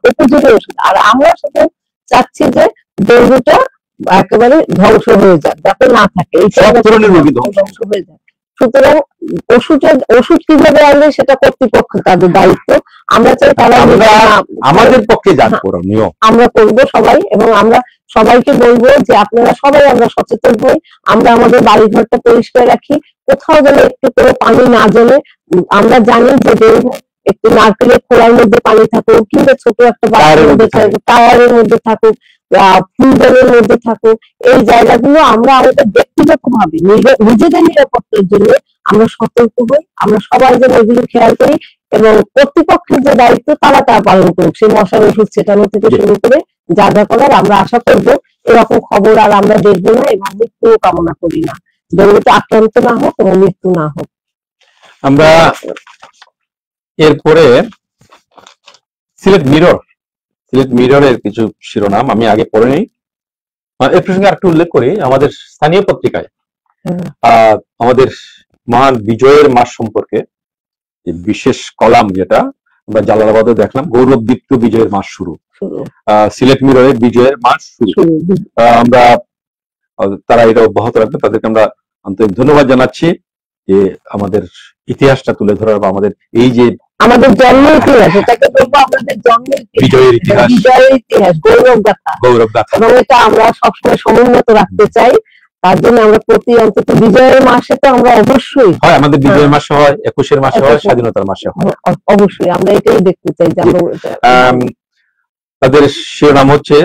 উপযোগী ওষুধ। আর আমরা শুধু চাচ্ছি যে ডেঙ্গুটা একেবারে ধ্বংস হয়ে যাক, যাতে না থাকে, এই সব ধরনের রোগী ধ্বংস হয়ে যায়। সুতরাং ওষুধ কিভাবে আনবে সেটা কর্তৃপক্ষ, তাদের দায়িত্ব। আমরা চাই তারা আমাদের পক্ষে যান করণীয় আমরা করবো সবাই, এবং আমরা সবাইকে বলবো যে আপনারা সবাই আমরা সচেতন হই, আমরা আমাদের বাড়ি ঘরটা পরিষ্কার রাখি, কোথাও যেন একটু করে পানি না জমে। আমরা জানি যে ডেঙ্গু একটু নারকেলের খোলার মধ্যে পানি থাকুক, কিংবা ছোট একটা বাচ্চার মধ্যে থাকুক, টায়ারের মধ্যে থাকুক, ফুলদানের মধ্যে থাকুক, এই জায়গাগুলো আমরা আমাদের ব্যক্তিগত ভাবে নিজেদের নিরাপত্তার জন্য আমরা সতর্ক হই। আমরা সবাই যেন এগুলো খেয়াল করি, এবং কর্তৃপক্ষের যে দায়িত্ব তারা তা পালন করুক, সেই মশার ওষুধ ছেটানো থেকে শুরু করে যা যা করার। আমরা আশা করবো এরকম খবর আর আমরা দেখবো না, এবং মৃত্যুও কামনা করি না, ডেঙ্গুতে আক্রান্ত না হোক এবং মৃত্যু না হোক। আমরা এরপরে সিলেট মিররের কিছু শিরোনাম আমি আগে পড়ে নিই। এর প্রসঙ্গে আরেকটু উল্লেখ করি, আমাদের স্থানীয় পত্রিকায় আমাদের মহান বিজয়ের মাস সম্পর্কে বিশেষ কলাম, যেটা আমরা জালালাবাদে দেখলাম, গৌরবদীপ্ত বিজয়ের মাস শুরু, সিলেট মিররের বিজয়ের মাস শুরু। আমরা তারা এটা অব্যাহত রাখবে, তাদেরকে আমরা আন্তরিক ধন্যবাদ জানাচ্ছি যে আমাদের ইতিহাসটা তুলে ধরার, বা আমাদের এই যে আমাদের জন্ম ইতিহাস, এটাকে বলবো আমাদের জন্ম বিজয়ের ইতিহাস, গৌরব গাথা, এবং এটা আমরা সবসময় সমুন্নত রাখতে চাই। তার জন্য আমরা প্রতি অন্তত বিজয়ের মাসে তো আমরা অবশ্যই হয়, আমাদের বিজয়ের মাসে হয়, 21-এর মাসে হয়, স্বাধীনতার মাসে হয়, অবশ্যই আমরা এটাই দেখতে চাই। তাদের শিরোনাম হচ্ছে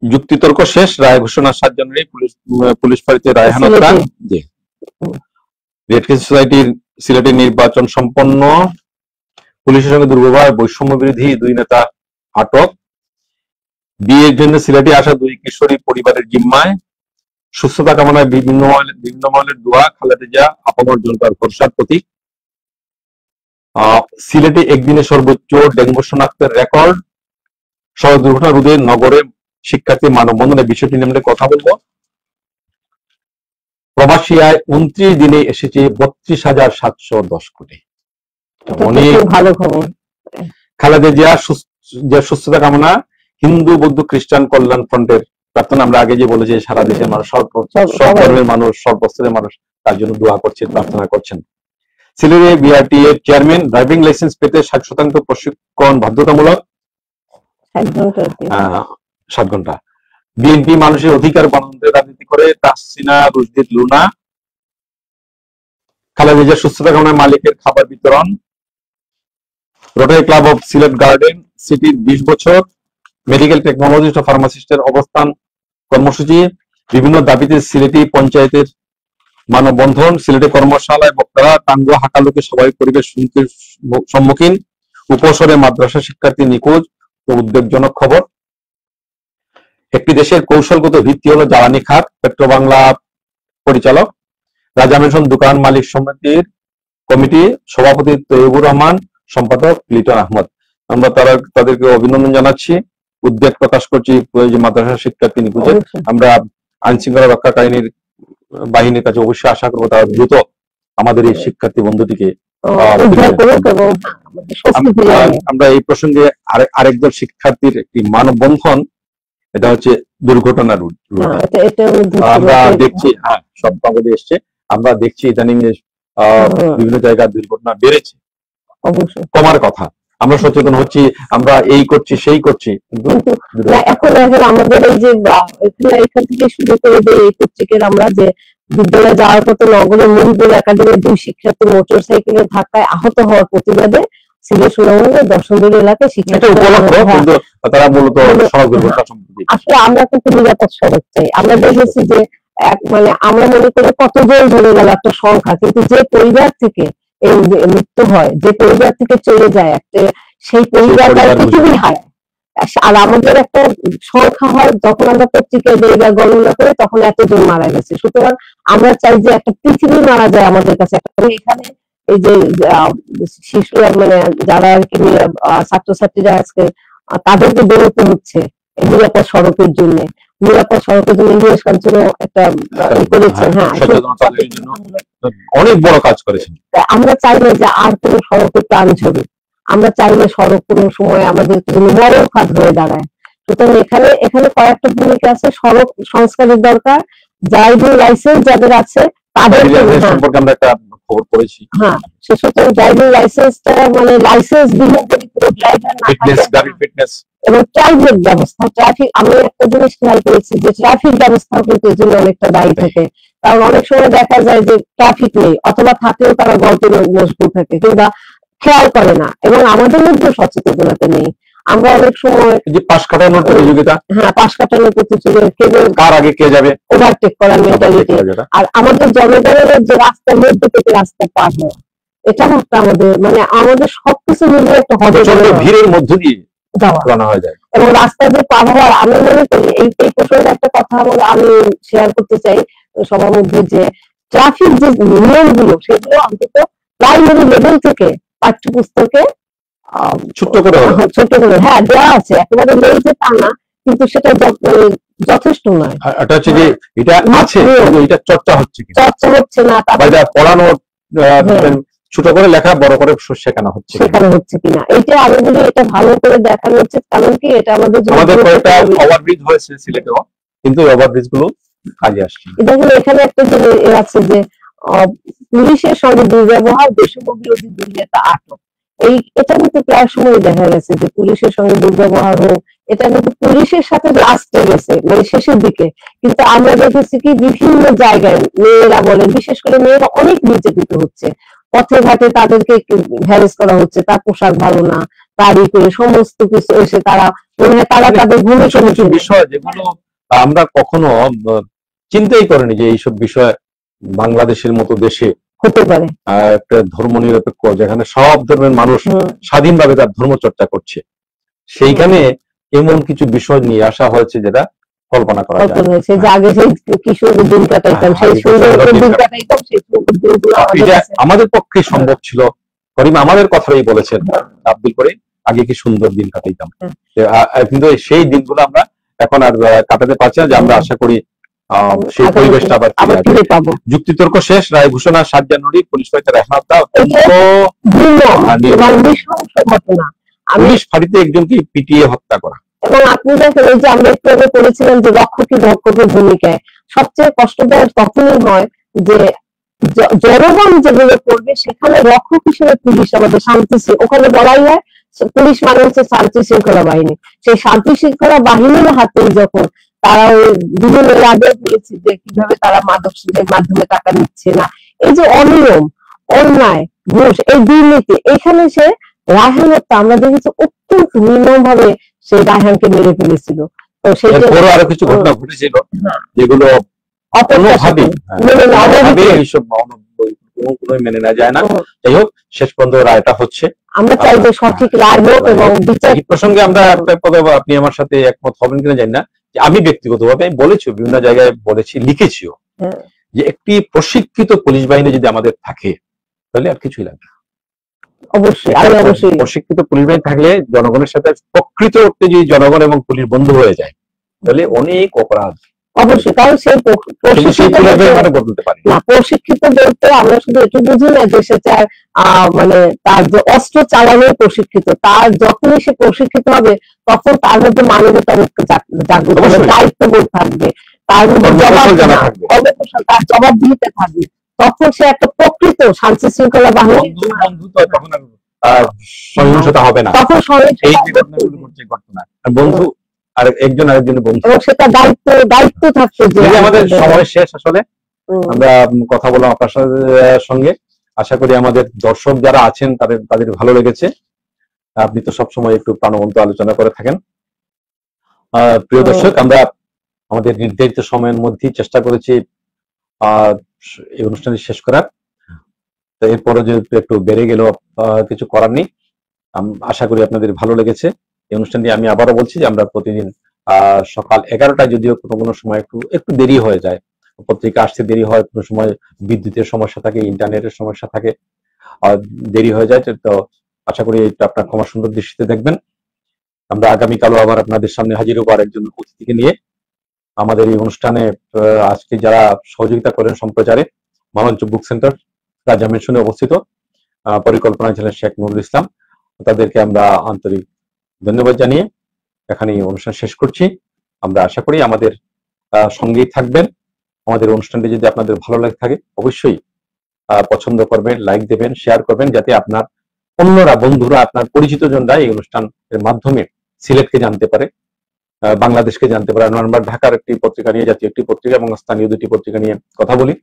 যুক্তিতর্ক শেষ, রায় ঘোষণা 7 জানুয়ারি, পুলিশ ফাঁড়িতে রায়হান হত্যা। রেড ক্রিসেন্ট সোসাইটির সিলেটের নির্বাচন সম্পন্ন, পুলিশের সঙ্গে দুর্ব্যবহার, বৈষম্য বিরোধী 2 নেতা আটক। বিয়ের জন্য সিলেটে আসা 2 কিশোরী পরিবারের জিম্মায়, সুস্থতা কামনায় বিভিন্ন মহলের দোয়া, খালেদা জিয়া আপামর জনতার ভরসার প্রতীক। সিলেটে একদিনে সর্বোচ্চ ডেঙ্গু শনাক্তের রেকর্ড, সড়ক দুর্ঘটনা রোধে নগরে শিক্ষার্থী মানববন্ধনের বিষয়টি নিয়ে কথা বলবো। প্রবাসী আয় 29 দিনে এসেছে 32,710 কোটি, অনেক ভালো খবর। খালেদা জিয়া সুস্থতা কামনা, হিন্দু বৌদ্ধ খ্রিস্টান কল্যাণ ফ্রন্টের প্রার্থনা। আমরা আগে যে বলেছি, সারা দেশের মানুষ, সব ধর্মের মানুষ, সর্বস্তরের মানুষ তার জন্য দোয়া করছেন, প্রার্থনা করছেন। সিলেটে বিআরটি এর চেয়ারম্যান, ড্রাইভিং লাইসেন্স পেতে 60% প্রশিক্ষণ বাধ্যতামূলক, 7 ঘন্টা। বিএনপি মানুষের অধিকার বান্ধব রাজনীতি করে, তাহসিনা রুশদির লুনা। খালেদা জিয়ার সুস্থতা কামনায় মালিকের খাবার বিতরণ। Rotary club of Sylhet garden সিটির 20 বছর, মেডিকেল টেকনোলজিস্ট ও ফার্মাসিস্টের অবস্থান কর্মসূচি। বিভিন্ন দাবিতে সিলেটি পঞ্চায়েতের মানববন্ধন, সিলেটে কর্মশালায় বক্তারা, টাঙ্গুয়া হাকালুকে স্বাভাবিক পরিবেশ হুমকির সম্মুখীন, উপসরে মাদ্রাসা শিক্ষার্থী নিখোঁজ ও উদ্বেগজনক খবর। একটি দেশের কৌশলগত ভিত্তি হলো জ্বালানি খাত, পেট্রোবাংলা পরিচালক। রাজা মেনশন দোকান মালিক সমিতির কমিটি সভাপতি তৈয়বুর রহমান, সম্পাদক লিটন আহমদ। আমরা তাদেরকে অভিনন্দন জানাচ্ছি, উদ্বেগ প্রকাশ করছি মাদ্রাসা শিক্ষার্থী নিখোঁজে। আমরা আইন শৃঙ্খলা রক্ষাকারীর বাহিনীর কাছে অবশ্যই আশা করবো তারা দ্রুত আমাদের এই শিক্ষার্থী বন্ধুটিকে। আমরা এই প্রসঙ্গে আরেকজন শিক্ষার্থীর একটি মানববন্ধন, এটা হচ্ছে দুর্ঘটনা রুট। আমরা দেখছি, হ্যাঁ, সব কাগজে এসছে, আমরা দেখছি ইদানিং বিভিন্ন জায়গায় দুর্ঘটনা বেড়েছে, কমার কথা। আমরা সচেতন হচ্ছি, আমরা এই করছি সেই করছি, কিন্তু এখন আমাদের এই যে এখান থেকে শুরু করে এই পত্রিকার আমরা যে বিদ্যালয়ে যাওয়ার পথে নগরের মহিবুল একাডেমির 2 শিক্ষার্থী মোটর সাইকেলের ধাক্কায় আহত হওয়ার প্রতিবাদে সিলেট সুনামগঞ্জের দর্শনদী এলাকায় শিক্ষার্থী উপলক্ষ, কিন্তু তারা মূলত সড়ক দুর্ঘটনা সম্পর্কে। আসলে আমরা কিন্তু নিরাপদ সড়ক চাই। আমরা দেখেছি যে মানে আমরা মনে করি কতজন ধরে গেল একটা সংখ্যা, কিন্তু যে পরিবার থেকে এই মৃত্যু হয়, যে পরিবার থেকে চলে যায় একটা, সেই পরিবারটা পৃথিবী হারায়। আর আমাদের একটা সংখ্যা হয়, যখন আমরা পত্রিকায় দেই বা গণনা করি, তখন এতজন মারা গেছে। সুতরাং আমরা চাই যে একটা পৃথিবী মারা যায় আমাদের কাছে। এখানে এই যে শিশুরা, মানে যারা আর কি ছাত্রছাত্রীরা আজকে তাদেরকে বেরোতে হচ্ছে নিরাপদ সড়কের জন্য। নিরাপদ সড়কের জন্য ইউনেস্কোর জন্য একটা করেছেন। হ্যাঁ, সচেতনতা তৈরির জন্য অনেক বড় কাজ করেছেন। আমরা চাইলে যে আর কোন সড়কে প্রাণ ঝরুক, আমরা চাইলে সড়ক কোনো সময় আমাদের জন্য মরণ ফাঁদ হয়ে দাঁড়ায়। সুতরাং এখানে কয়েকটা ভূমিকা আছে। সড়ক সংস্কারের দরকার, ড্রাইভিং লাইসেন্স যাদের আছে তাদের সম্পর্কে আমরা একটা খবর পড়েছি। হ্যাঁ, সুতরাং ড্রাইভিং লাইসেন্সটা মানে লাইসেন্স বিহীন যদি কোনো ড্রাইভার না থাকে, ফিটনেস এবং ট্রাফিক ব্যবস্থা, ট্রাফিক, আমি একটা জিনিস খেয়াল করেছি যে ট্রাফিক ব্যবস্থা কিন্তু এর জন্য অনেকটা দায়ী থাকে। কারণ অনেক সময় দেখা যায় যে ট্রাফিক নেই, অথবা থাকলেও তারা গল্পে মশগুল থাকে কিংবা খেয়াল করে না, এবং আমাদের মধ্যে সচেতনতা নেই। আমরা অনেক সময় যে পাশ কাটানোর প্রতিযোগিতা, হ্যাঁ, পাশ কাটানোর প্রতিযোগিতা, কেবল কার আগে কে যাবে, ওভারটেক করার মেন্টালিটি, আর আমাদের জনগণের যে রাস্তার মধ্যে থেকে রাস্তা পার হয়, এটা একটা আমাদের মানে আমাদের সবকিছু মিলে একটা হবে ভিড়ের মধ্য দিয়ে যাওয়া হয়ে যায়। এবং রাস্তা যে পার হওয়ার, আমি মনে করি এই প্রসঙ্গে একটা কথা আমি শেয়ার করতে চাই সবার মধ্যে, যে ট্রাফিক যে নিয়মগুলো সেগুলো অন্তত প্রাইমারি লেভেল থেকে পাঠ্যপুস্তকে ছোট্ট করে হ্যাঁ দেওয়া আছে, একেবারে নেই যে তা না, কিন্তু সেটা যথেষ্ট নয়। এটা হচ্ছে যে এটা আছে, এটা চর্চা হচ্ছে না, তারপরে পড়ানো ছোট করে লেখা, বড় করে শেখানো হচ্ছে কিনা, এটা আমি বলি এটা ভালো করে দেখানো উচিত। কারণ কি, এটা আমাদের কয়েকটা ওভারব্রিজ হয়েছে সিলেটেও, কিন্তু ওভারব্রিজ গুলো কাজে আসছে। এখানে একটা আছে যে পুলিশের সঙ্গে দুর্ব্যবহার, বৈষম্য বিরোধী দুর্নীতি আটক, এটা কিন্তু প্রায় সময় দেখা গেছে যে পুলিশের সঙ্গে দুর্ব্যবহার হোক, এটা কিন্তু পুলিশের সাথে লাস্টে গেছে, মানে শেষের দিকে। কিন্তু আমরা দেখেছি কি বিভিন্ন জায়গায় মেয়েরা বলেন, বিশেষ করে মেয়েরা অনেক নির্যাতিত হচ্ছে, পথে ঘাটে তাদেরকে হ্যারেস করা হচ্ছে, তার পোশাক ভালো না, তারই করে সমস্ত কিছু এসে তারা তাদের ভূমিকা কিছু বিষয় যেগুলো আমরা কখনো চিন্তাই করিনি যে এইসব বিষয় বাংলাদেশের মতো দেশে হতে পারে। একটা ধর্ম নিরপেক্ষ, যেখানে সব ধর্মের মানুষ স্বাধীনভাবে তার ধর্ম চর্চা করছে, সেইখানে এমন কিছু বিষয় নিয়ে আসা হয়েছে যেটা কল্পনা করা যায়। আগে সেই কিশোরের দিন কাটাইতাম, সেই সুন্দর দিন কাটাইতাম, সেই এটা আমাদের পক্ষে সম্ভব ছিল। করিম আমাদের কথাই বলেছেন, আব্দুল করিম, আগে কি সুন্দর দিন কাটাইতাম, কিন্তু সেই দিনগুলো আমরা এখন আর কাটাতে পারছি না। যে আমরা আশা করি সেই পরিবেশটা আবার ফিরে পাবো। যুক্তিতর্ক শেষ, রায় ঘোষণা 7 জানুয়ারি, পুলিশ ফাঁড়িতে পুলিশ ফাঁড়িতে একজনকে পিটিয়ে হত্যা করা। এবং আপনি দেখেন, এই যে আমরা একটু আগে করেছিলাম যে রক্ষকী ভক্ষকের ভূমিকায়, সবচেয়ে কষ্টদায়ক তখনই হয় যে জনগণ যেগুলো করবে সেখানে রক্ষক হিসেবে পুলিশ আমাদের শান্তি, ওখানে বলাই হয় পুলিশ মানে হচ্ছে শান্তি শৃঙ্খলা বাহিনী, সেই শান্তি শৃঙ্খলা বাহিনীর হাতে যখন তারা ওই বিভিন্ন আগে বলেছে যে কিভাবে তারা মাদক মাধ্যমে টাকা নিচ্ছে না, এই যে অনিয়ম, অন্যায়, ঘুষ, এই দুর্নীতি, এখানে সে রায়হান হত্যা আমরা দেখেছি অত্যন্ত নির্মম ভাবে সেই রায়হানকে মেরে ফেলেছিল। তো সেটা আরো কিছু ঘটনা ঘটেছিল যেগুলো মেনে নেওয়া যায় না। যাই হোক, শেষ পর্যন্ত রায়টা হচ্ছে, আমরা চাই যে সঠিক রায় হোক। এবং বিচার প্রসঙ্গে আমরা আপনি আমার সাথে একমত হবেন কিনা জানি না, যে আমি ব্যক্তিগতভাবে বলেছি, বিভিন্ন জায়গায় বলেছি, লিখেছিও, যে একটি প্রশিক্ষিত পুলিশ বাহিনী যদি আমাদের থাকে তাহলে আর কিছুই লাগবে। অবশ্যই প্রশিক্ষিত পুলিশ বাহিনী থাকলে জনগণের সাথে প্রকৃত অর্থে যদি জনগণ এবং পুলিশ বন্ধু হয়ে যায় তাহলে অনেক অপরাধ অবশ্যই, কারণ সেই প্রশিক্ষিত বলতে আমরা শুধু একটু বুঝি না যে সে চার মানে তার যে অস্ত্র চালানোর প্রশিক্ষিত, তার যখনই সে প্রশিক্ষিত হবে তখন তার মধ্যে মানবতা জাগ্রত হবে, দায়িত্ববোধ থাকবে, তার মধ্যে তার জবাব দিতে থাকবে, তখন সে একটা প্রকৃত শান্তি শৃঙ্খলা বাহিনী, সহিংসতা হবে না, তখন বন্ধু আর একজন আরেকজনের বন্ধু, সেটা দায়িত্ব থাকছে। আমাদের সময় শেষ, আসলে আমরা কথা বললাম আপনার সঙ্গে, আশা করি আমাদের দর্শক যারা আছেন তাদের ভালো লেগেছে। আপনি তো সবসময় একটু প্রাণবন্ত আলোচনা করে থাকেন। প্রিয় দর্শক, আমরা আমাদের নির্ধারিত সময়ের মধ্যেই চেষ্টা করেছি এই অনুষ্ঠানটি শেষ করার। এরপরে যেহেতু একটু বেড়ে গেল, কিছু করার নেই। আশা করি আপনাদের ভালো লেগেছে এই অনুষ্ঠানটি। আমি আবারও বলছি যে আমরা প্রতিদিন সকাল 11টায়, যদিও কোনো সময় একটু দেরি হয়ে যায়, পত্রিকা আসতে দেরি হয়, কোনো সময় বিদ্যুতের সমস্যা থাকে, ইন্টারনেটের সমস্যা থাকে, দেরি হয়ে যায়, তো আশা করি এটা আপনার ক্ষমা সুন্দর দৃষ্টিতে দেখবেন। আমরা আগামীকালও আবার আপনাদের সামনে হাজির হবো আরেকজন অতিথিকে নিয়ে। আমাদের এই অনুষ্ঠানে আজকে যারা সহযোগিতা করেন সম্প্রচারে, মনোজ বুক সেন্টার রাজা মেনশনে অবস্থিত, পরিকল্পনা ছিলেন শেখ নুরুল ইসলাম। তাদেরকে আমরা আন্তরিক ধন্যবাদ জানিয়ে এখানে অনুষ্ঠান শেষ করছি। আমরা আশা করি আমাদের সঙ্গেই থাকবেন। আমাদের অনুষ্ঠানটি যদি আপনাদের ভালো লাগে থাকে অবশ্যই পছন্দ করবেন, লাইক দেবেন, শেয়ার করবেন, যাতে আপনার অন্যরা, বন্ধুরা, আপনার পরিচিত জনরা এই অনুষ্ঠানের মাধ্যমে সিলেটকে জানতে পারে, বাংলাদেশকে জানতে পারে। আমরা ঢাকার একটি পত্রিকা নিয়ে, জাতীয় একটি পত্রিকা এবং স্থানীয় দুটি পত্রিকা নিয়ে কথা বলি।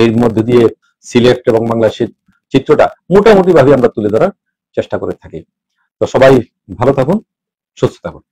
এর মধ্যে দিয়ে সিলেট এবং বাংলাদেশের চিত্রটা মোটামুটি ভাবে আমরা তুলে ধরার চেষ্টা করে থাকি। তো সবাই ভালো থাকুন, সুস্থ থাকুন।